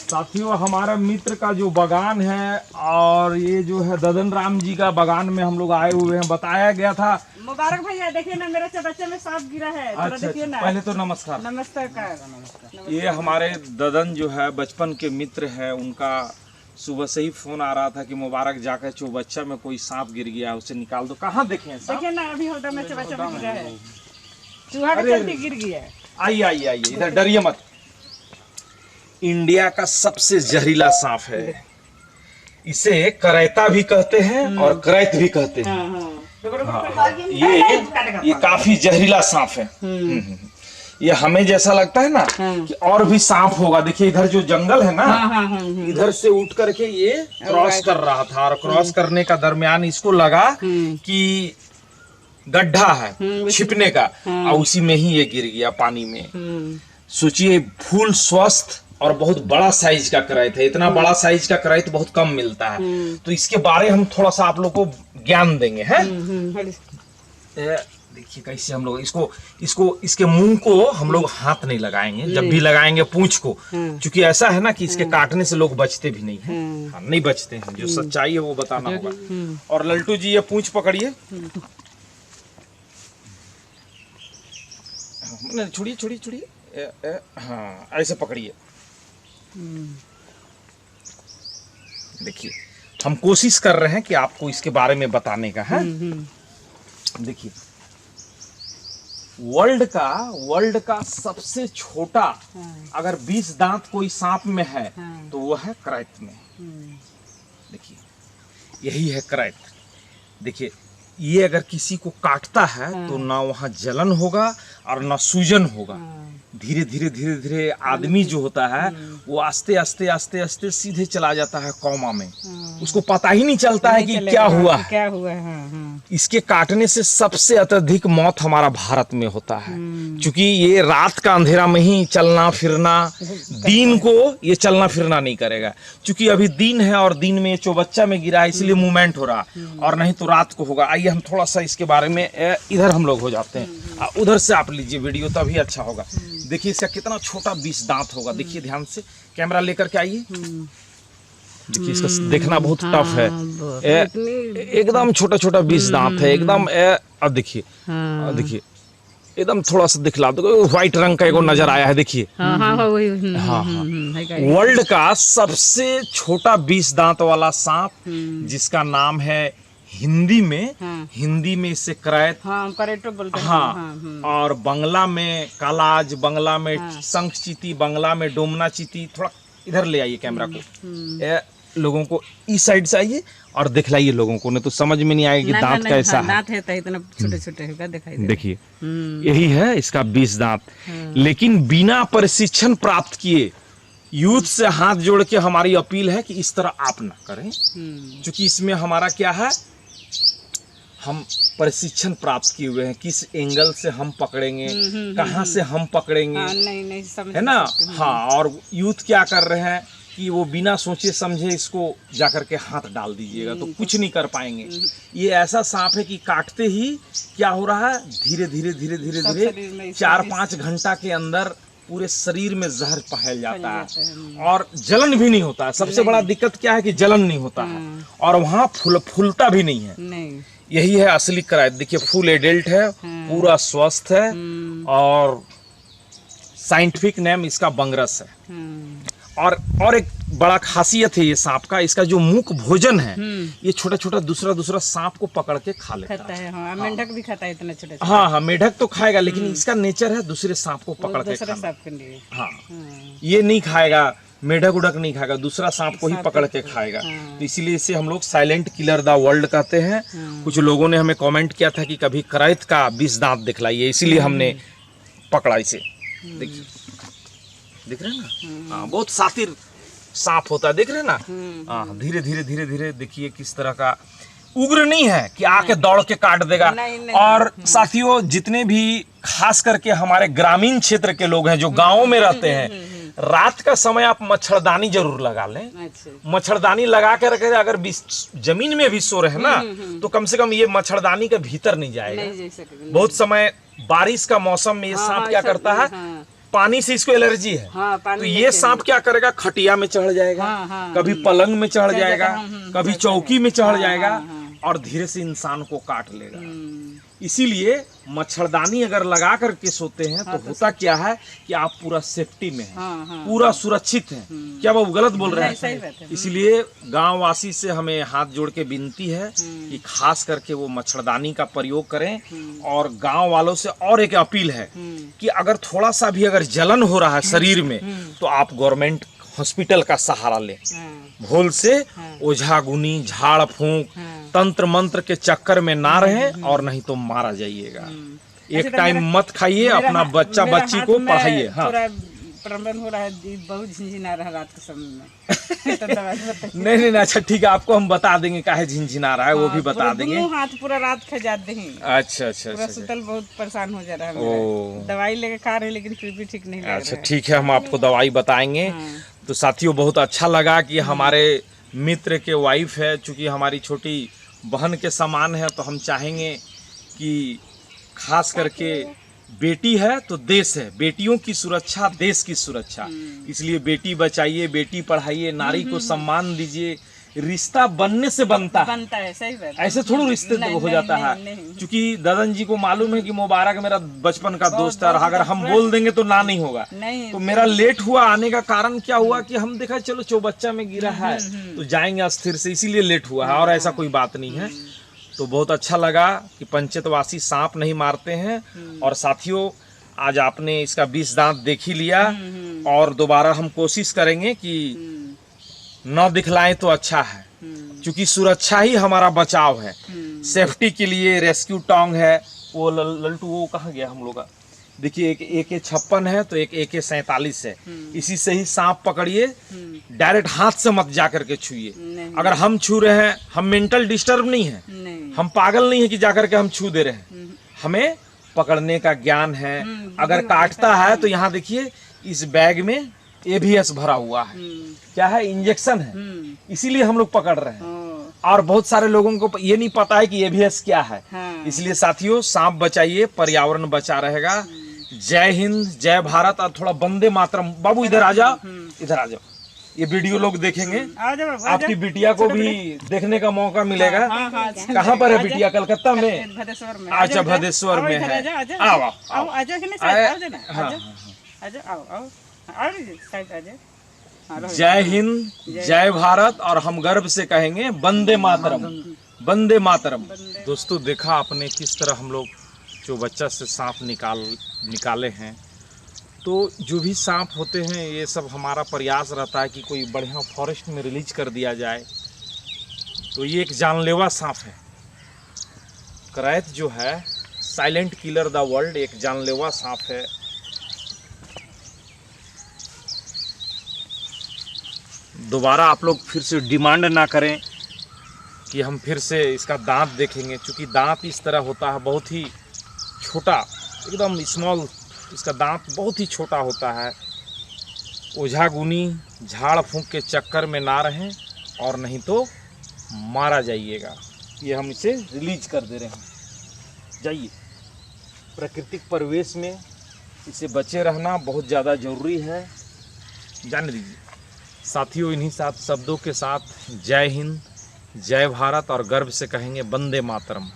साथियों, हमारा मित्र का जो बागान है और ये जो है ददन राम जी का बागान में हम लोग आए हुए हैं। बताया गया था। मुबारक भैया, देखिए ना मेरे बच्चे में सांप गिरा है। अच्छा, देखिए ना। पहले तो नमस्कार। नमस्कार। ये हमारे ददन जो है बचपन के मित्र है, उनका सुबह से ही फोन आ रहा था कि मुबारक जाकर चौबच्चा में कोई सांप गिर गया, उसे निकाल दो। कहाँ देखे हैं सांप? देखिए ना, अभी होल्डर में चौबच्चा में गिरा है, चूहा के चलते गिर गया है। आइए आइए आइए, इधर डरिए मत। इंडिया का सबसे जहरीला सांप है। इसे करैता भी कहते हैं और करैत भी कहते हैं। हाँ, ये काफी जहरीला सांप है। ये हमें जैसा लगता है ना कि और भी सांप होगा। देखिए इधर जो जंगल है ना, इधर से उठ करके ये क्रॉस कर रहा था और क्रॉस करने का दरमियान इसको लगा कि गड्ढा है छिपने का, और उसी में ही ये गिर गया पानी में। सोचिए, फूल स्वस्थ और बहुत बड़ा साइज का करैत है। इतना बड़ा साइज का करैत बहुत कम मिलता है। तो इसके बारे हम थोड़ा सा आप लोग को ज्ञान देंगे हैं। देखिए कैसे हम लोग इसको इसके मुंह को हम लोग हाथ नहीं लगाएंगे, जब भी लगाएंगे पूंछ को, क्योंकि ऐसा है ना कि इसके काटने से लोग बचते भी नहीं हैं। हाँ, नहीं बचते हैं। जो सच्चाई है वो बताना होगा। और लल्टू जी, ये पूंछ पकड़िए। छोड़िए छोड़िए छोड़िए। हाँ, ऐसे पकड़िए। देखिए, हम कोशिश कर रहे हैं कि आपको इसके बारे में बताने का है। देखिए, वर्ल्ड का सबसे छोटा अगर 20 दांत कोई सांप में है तो वो है करैत में। देखिए, यही है करैत। देखिए, ये अगर किसी को काटता है तो ना वहाँ जलन होगा और ना सूजन होगा। धीरे धीरे धीरे धीरे आदमी जो होता है वो आस्ते आस्ते आस्ते आस्ते सीधे चला जाता है कोमा में। उसको पता ही नहीं चलता है कि क्या हुआ है। इसके काटने से सबसे अत्यधिक मौत हमारा भारत में होता है, क्योंकि ये रात का अंधेरा में ही चलना फिरना, दिन को ये चलना फिरना नहीं करेगा। क्योंकि अभी दिन है और दिन में चौबच्चा में गिरा है, इसलिए मूवमेंट हो रहा, और नहीं तो रात को होगा। आइए हम थोड़ा सा इसके बारे में इधर हम लोग हो जाते हैं, उधर से आप लीजिए वीडियो, तभी अच्छा होगा। देखिए इसका कितना छोटा 20 दांत होगा। देखिए ध्यान से, कैमरा लेकर के आइए। देखिए इसका देखना बहुत टफ है। एकदम छोटा छोटा 20 दांत है एकदम। अब देखिए, देखिए एकदम थोड़ा सा दिखला दो, व्हाइट रंग का एगो नजर आया है। देखिए, हाँ, वर्ल्ड का सबसे छोटा 20 दांत वाला सांप, जिसका नाम है हिंदी में इसे करैत बोलते हैं। हाँ, और बांग्ला में कालाज, बांग्ला में शंख चीती, बांग्ला में डोमना चीती। थोड़ा इधर ले आइए कैमरा को, लोगों को इस साइड से आइए और दिखलाइए लोगों को, नहीं तो समझ में नहीं आएगा कि दांत कैसा है। दांत है तो इतना छोटे-छोटे होगा, दिखाई दे। देखिए, यही है इसका 20 दांत। लेकिन बिना प्रशिक्षण प्राप्त किए, यूथ से हाथ जोड़ के हमारी अपील है कि इस तरह आप ना करें, क्योंकि इसमें हमारा क्या है, हम प्रशिक्षण प्राप्त किए हुए हैं। किस एंगल से हम पकड़ेंगे, कहाँ से हम पकड़ेंगे, नहीं समझ है ना। हाँ, और यूथ क्या कर रहे हैं कि वो बिना सोचे समझे इसको जाकर के हाथ डाल दीजिएगा तो कुछ नहीं कर पाएंगे। ये ऐसा सांप है कि काटते ही क्या हो रहा है, धीरे धीरे धीरे धीरे धीरे 4-5 घंटा के अंदर पूरे शरीर में जहर फैल जाता है और जलन भी नहीं होता है। सबसे बड़ा दिक्कत क्या है कि जलन नहीं होता है, और वहाँ फूलता भी नहीं है। यही है असली करैत। देखिए, फुल एडल्ट है, पूरा स्वस्थ है, और साइंटिफिक नेम इसका बंगरस है। और एक बड़ा खासियत है ये सांप का, इसका जो मुख्य भोजन है, ये छोटा छोटा दूसरा सांप को पकड़ के खा लेता है। हाँ, मेंढक भी खाता है इतना छोटा। हाँ, मेंढक तो खाएगा, लेकिन इसका नेचर है दूसरे सांप को पकड़ के खाना। हाँ, ये नहीं खाएगा, मेढक उड़क नहीं खाएगा, दूसरा सांप को ही पकड़ के खाएगा। तो इसीलिए इसे हम लोग साइलेंट किलर द वर्ल्ड कहते हैं। कुछ लोगों ने हमें कमेंट किया था कि कभी करैत का 20 दांत दिखलाइए, इसीलिए हमने पकड़ा इसे। देखिए, दिख रहे हैं ना। हाँ, बहुत शातिर सांप होता है, देख रहे हैं ना। हाँ, धीरे धीरे धीरे धीरे देखिए किस तरह का, उग्र नहीं है कि आके दौड़ के काट देगा। और साथियों, जितने भी खास करके हमारे ग्रामीण क्षेत्र के लोग हैं जो गाँव में रहते हैं, रात का समय आप मच्छरदानी जरूर लगा लें। मच्छरदानी लगा के रखे, अगर जमीन में भी सो रहे ना तो कम से कम ये मच्छरदानी के भीतर नहीं जाएगा। बहुत समय बारिश का मौसम में ये सांप क्या करता है, पानी से इसको एलर्जी है। हाँ, पानी तो में ये से- सांप क्या करेगा, खटिया में चढ़ जाएगा, हाँ, कभी पलंग में चढ़ चढ़ जाएगा, जाएगा, कभी चढ़ चौकी में चढ़ हाँ, जाएगा हाँ, हाँ। और धीरे से इंसान को काट लेगा। हम्म, इसीलिए मच्छरदानी अगर लगा करके सोते हैं तो होता क्या है कि आप पूरा सेफ्टी में हैं, हाँ, हाँ, पूरा सुरक्षित हैं। क्या बाबू गलत बोल रहे नहीं, सही हैं? बात है। इसीलिए गांव वासी से हमें हाथ जोड़ के विनती है कि खास करके वो मच्छरदानी का प्रयोग करें। और गांव वालों से और एक अपील है कि अगर थोड़ा सा भी अगर जलन हो रहा है शरीर में तो आप गवर्नमेंट हॉस्पिटल का सहारा लें। हाँ, भूल से ओझा गुनी झाड़ फूंक हाँ। तंत्र मंत्र के चक्कर में ना रहें और नहीं तो मारा जाइएगा। एक अच्छा, तो टाइम मेरा- मत खाइए, अपना बच्चा मेरा बच्ची हाथ को में पढ़ाइए। हाँ थोड़ा प्रॉब्लम हो रहा है, बहुत झिनझिना रहा रात के समय में। तो दवाई बताइए। नहीं नहीं नहीं, अच्छा ठीक है, आपको हम बता देंगे काहे झिनझिना रहा है, वो भी बता पूरा देंगे। दोनों हाथ पूरा रात खजात दही, अच्छा अच्छा पूरा अच्छा सुतल बहुत परेशान हो जा रहा है ओ। मेरा। दवाई लेके खा रहे हैं, लेकिन फिर भी ठीक नहीं लग अच्छा रहा है। ठीक है, हम आपको दवाई बताएंगे। हाँ। तो साथियों बहुत अच्छा लगा कि हमारे मित्र के वाइफ है, चूंकि हमारी छोटी बहन के समान है, तो हम चाहेंगे कि खास करके बेटी है तो देश है, बेटियों की सुरक्षा देश की सुरक्षा। इसलिए बेटी बचाइए, बेटी पढ़ाइए, नारी को सम्मान दीजिए। रिश्ता बनने से बनता है, बनता है, सही बात है। ऐसे थोड़ा रिश्ते नहीं, हो नहीं, जाता नहीं, है। नहीं। क्योंकि ददन जी को मालूम है कि मुबारक मेरा बचपन का दोस्त है, और अगर हम बोल देंगे तो ना नहीं होगा। नहीं, तो मेरा लेट हुआ आने का कारण क्या हुआ कि हम देखा चलो चौबच्चा में गिरा है तो जाएंगे अस्थिर से, इसीलिए लेट हुआ है, और ऐसा कोई बात नहीं है। तो बहुत अच्छा लगा कि पंचायतवासी सांप नहीं मारते हैं। और साथियों आज आपने इसका 20 दांत देख ही लिया, और दोबारा हम कोशिश करेंगे कि न दिखलाएं तो अच्छा है, क्योंकि सुरक्षा ही हमारा बचाव है। सेफ्टी के लिए रेस्क्यू टोंग है, वो लल्टू वो कहाँ गया हम लोग का, देखिए एक AK-56 है तो एक AK-47 है। इसी से ही सांप पकड़िए, डायरेक्ट हाथ से मत जा करके छुइए। नहीं। अगर हम छू रहे हैं, हम मेंटल डिस्टर्ब नहीं है, नहीं, हम पागल नहीं है कि जाकर के हम छू दे रहे हैं। हमें पकड़ने का ज्ञान है। अगर काटता है तो यहाँ देखिए इस बैग में ABS भरा हुआ है, क्या है, इंजेक्शन है, इसीलिए हम लोग पकड़ रहे हैं। और बहुत सारे लोगों को ये नहीं पता है कि ABS क्या है। हाँ। इसलिए साथियों सांप बचाइए, पर्यावरण बचा रहेगा। जय हिंद, जय भारत। और थोड़ा वंदे मातरम। बाबू इधर आ जाओ, इधर आ जाओ, ये वीडियो लोग देखेंगे, आ जाओ बाबू, आ आपकी जाओ। बिटिया को भी देखने का मौका मिलेगा। हाँ, हाँ, कहाँ पर है बिटिया? कलकत्ता में? भदेश्वर में। अच्छा, भदेश्वर में है। आओ, आओ, आओ। आ जाओ, हिने आए- साइड, आओ जाना, आ हाँ, जाओ, आ जाओ, आओ, आओ, आओ रे, साइड आ जाओ। हाँ, रहो। जय हिंद, जय भारत। और हम गर्व से कहेंगे वंदे मातरम, वंदे मातरम। दोस्तों देखा आपने किस तरह हम लोग जो बच्चा से सांप निकाले हैं। तो जो भी सांप होते हैं ये सब हमारा प्रयास रहता है कि कोई बढ़िया फॉरेस्ट में रिलीज कर दिया जाए। तो ये एक जानलेवा सांप है, करैत जो है, साइलेंट किलर द वर्ल्ड, एक जानलेवा सांप है। दोबारा आप लोग फिर से डिमांड ना करें कि हम फिर से इसका दांत देखेंगे, क्योंकि दांत इस तरह होता है, बहुत ही छोटा, एकदम स्मॉल। इसका दांत बहुत ही छोटा होता है। ओझा गुनी झाड़ फूंक के चक्कर में ना रहें और नहीं तो मारा जाइएगा। ये हम इसे रिलीज कर दे रहे हैं। जाइए, प्राकृतिक परिवेश में इसे बचे रहना बहुत ज़्यादा ज़रूरी है, जाने दीजिए। साथियों इन्हीं साथ शब्दों के साथ जय हिंद, जय भारत और गर्व से कहेंगे वंदे मातरम।